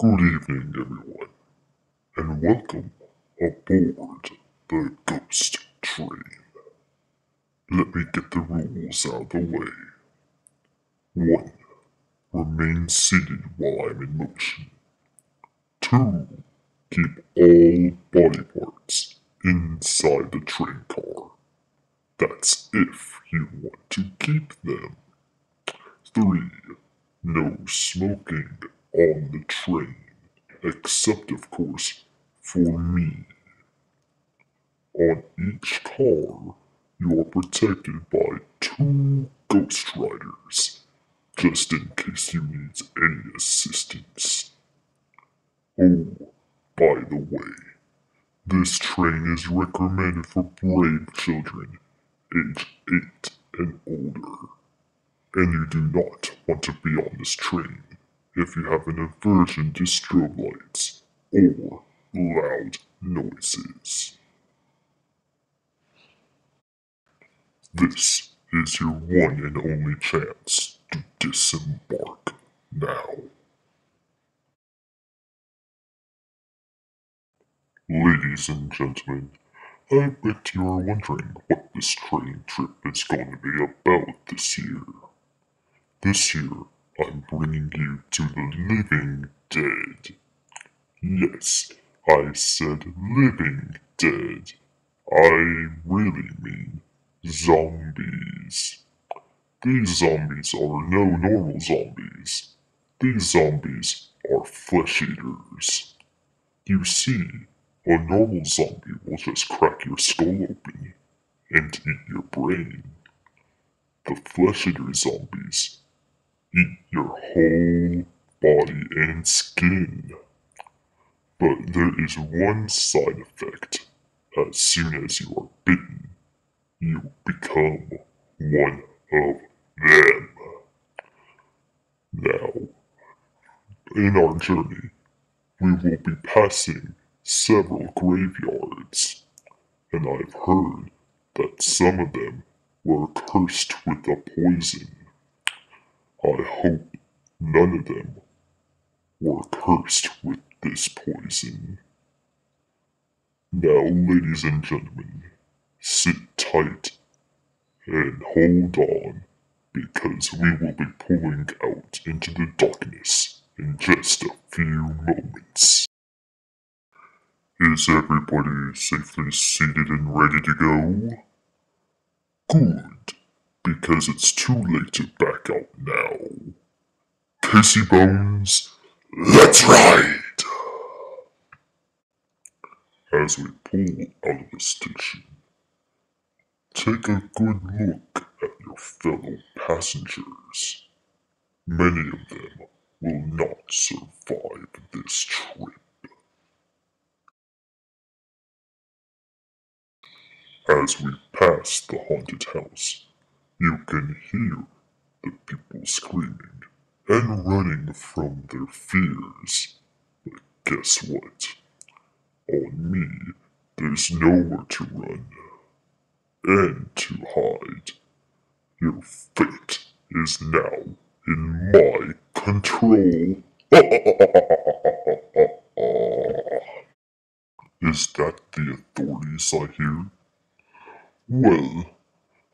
Good evening, everyone, and welcome aboard the Ghost Train. Let me get the rules out of the way. 1. Remain seated while I'm in motion. 2. Keep all body parts inside the train car. That's if you want to keep them. 3. No smoking on the train, except of course for me. On each car, you are protected by 2 Ghost Riders, just in case you need any assistance. Oh, by the way, this train is recommended for brave children, age 8 and older, and you do not want to be on this train if you have an aversion to strobe lights or loud noises. This is your one and only chance to disembark now. Ladies and gentlemen, I bet you are wondering what this train trip is going to be about this year. This year, I'm bringing you to the living dead. Yes, I said living dead. I really mean zombies. These zombies are no normal zombies. These zombies are flesh eaters. You see, a normal zombie will just crack your skull open and eat your brain. The flesh eater zombies eat your whole body and skin. But there is one side effect. As soon as you are bitten, you become one of them. Now, in our journey, we will be passing several graveyards, and I've heard that some of them were cursed with a poison. I hope none of them were cursed with this poison. Now, ladies and gentlemen, sit tight and hold on, because we will be pulling out into the darkness in just a few moments. Is everybody safely seated and ready to go? Good, because it's too late to back out now. Casey Bones, let's ride! As we pull out of the station, take a good look at your fellow passengers. Many of them will not survive this trip. As we pass the haunted house, you can hear the people screaming and running from their fears. But guess what? On me, there's nowhere to run and to hide. Your fate is now in my control. Is that the authorities I hear? Well,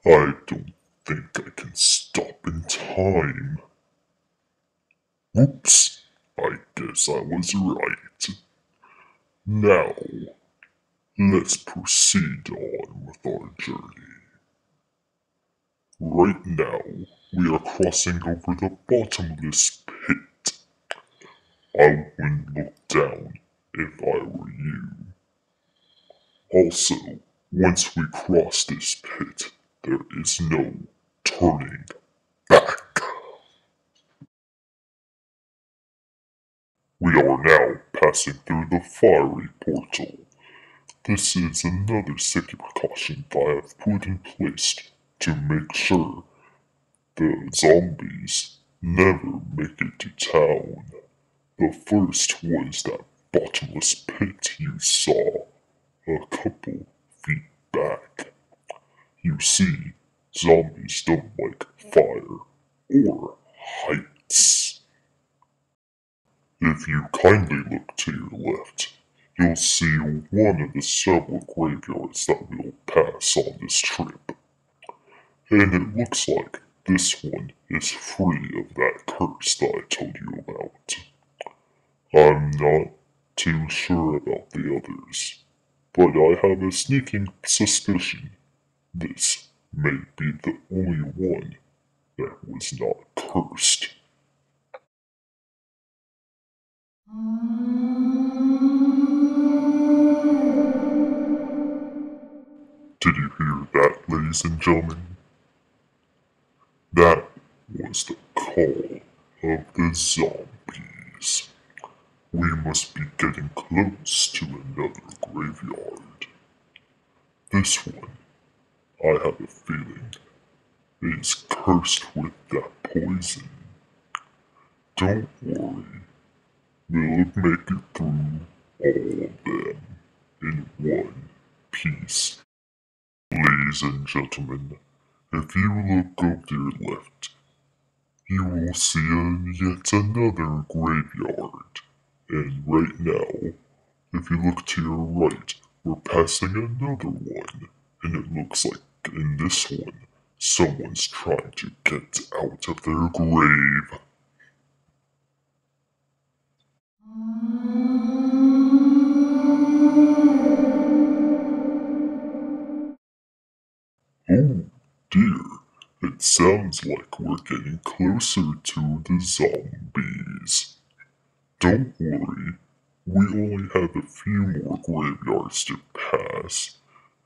I don't think I can stop in time. Oops, I guess I was right. Now, let's proceed on with our journey. Right now, we are crossing over the bottomless pit. I wouldn't look down if I were you. Also, once we cross this pit, there is no turning back. We are now passing through the fiery portal. This is another safety precaution that I have put in place to make sure the zombies never make it to town. The first was that bottomless pit you saw a couple feet back. You see, zombies don't like fire or heights. If you kindly look to your left, you'll see one of the several graveyards that we'll pass on this trip. And it looks like this one is free of that curse that I told you about. I'm not too sure about the others, but I have a sneaking suspicion this may be the only one that was not cursed. Did you hear that, ladies and gentlemen? That was the call of the zombies. We must be getting close to another graveyard. This one, I have a feeling, is cursed with that poison. Don't worry, we'll make it through all of them in one piece. Ladies and gentlemen, if you look over to your left, you will see yet another graveyard. And right now, if you look to your right, we're passing another one. And it looks like in this one, someone's trying to get out of their grave. Oh dear, it sounds like we're getting closer to the zombies. Don't worry, we only have a few more graveyards to pass.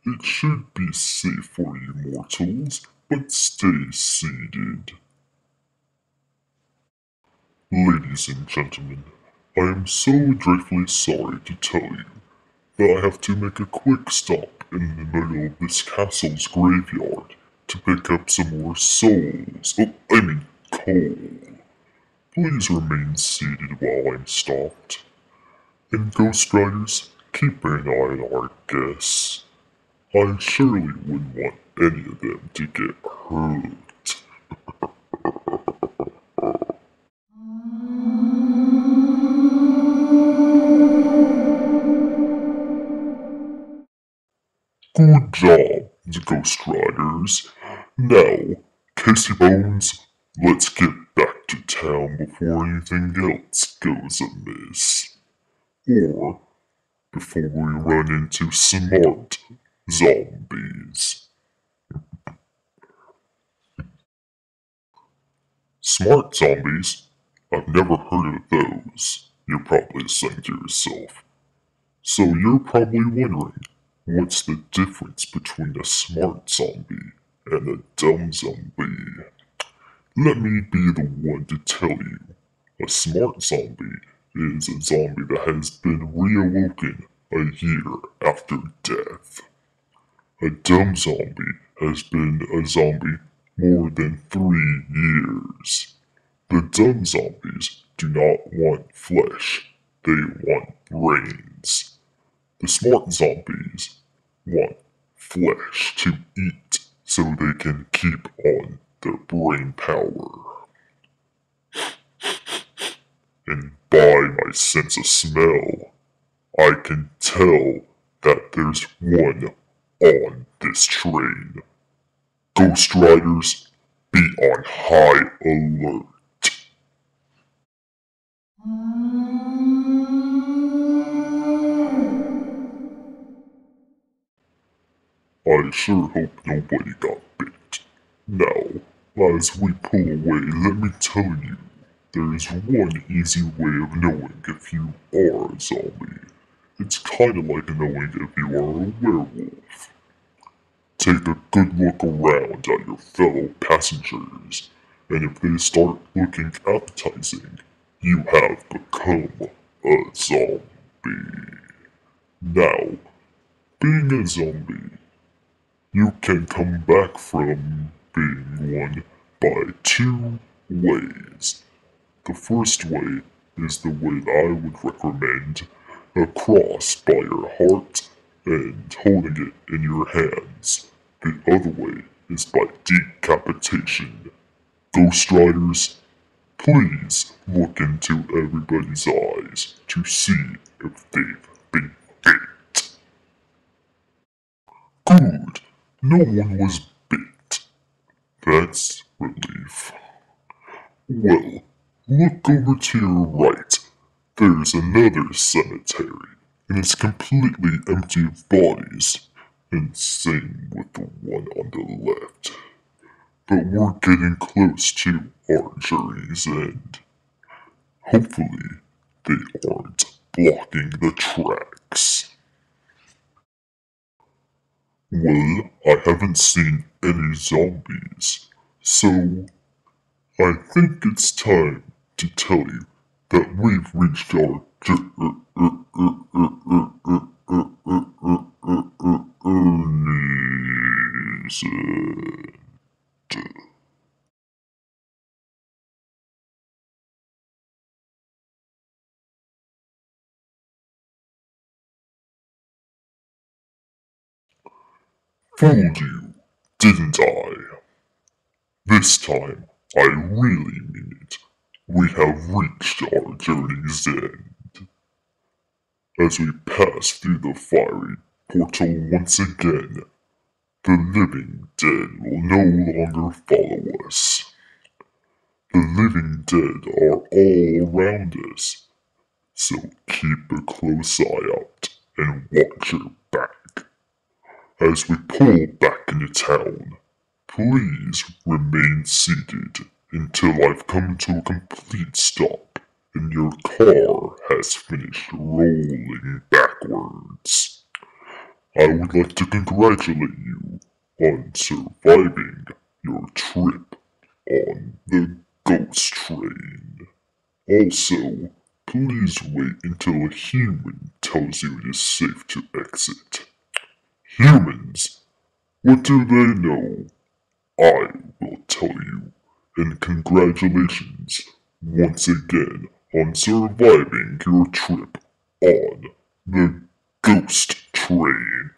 It should be safe for you mortals, but stay seated. Ladies and gentlemen, I am so dreadfully sorry to tell you that I have to make a quick stop in the middle of this castle's graveyard to pick up some more souls. Coal. Please remain seated while I'm stopped. And Ghost Riders, keep an eye on our guests. I surely wouldn't want any of them to get hurt. Good job, Ghost Riders. Now, Casey Bones, let's get back to town before anything else goes amiss. Or before we run into smart zombies. Smart zombies? I've never heard of those, you're probably saying to yourself. So you're probably wondering, what's the difference between a smart zombie and a dumb zombie? Let me be the one to tell you. A smart zombie is a zombie that has been reawoken a year after death. A dumb zombie has been a zombie more than 3 years. The dumb zombies do not want flesh, they want brains. The smart zombies want flesh to eat so they can keep on their brain power. And by my sense of smell, I can tell that there's one on this train. Ghost Riders, be on high alert. I sure hope nobody got bit. Now, as we pull away, let me tell you, there is one easy way of knowing if you are a zombie. It's kinda like knowing if you are a werewolf. Take a good look around at your fellow passengers, and if they start looking appetizing, you have become a zombie. Now, being a zombie, you can come back from being one by 2 ways. The first way is the way that I would recommend: a cross by your heart and holding it in your hands. The other way is by decapitation. Ghost Riders, please look into everybody's employees to see if they've been bit. Good, no one was bit. That's relief. Well, look over to your right. There's another cemetery, and it's completely empty of bodies, and same with the one on the left. But we're getting close to our journey's end. Hopefully, they aren't blocking the tracks. Well, I haven't seen any zombies, so I think it's time to tell you that we've reached our journey's end. Fooled you, didn't I? This time, I really mean it. We have reached our journey's end. As we pass through the fiery portal once again, the living dead will no longer follow us. The living dead are all around us, so keep a close eye out and watch your back. As we pull back into town, please remain seated until I've come to a complete stop and your car has finished rolling backwards. I would like to congratulate you on surviving your trip on the ghost train. Also, please wait until a human tells you it is safe to exit. Humans, what do they know? I will tell you, and congratulations once again on surviving your trip on the ghost train.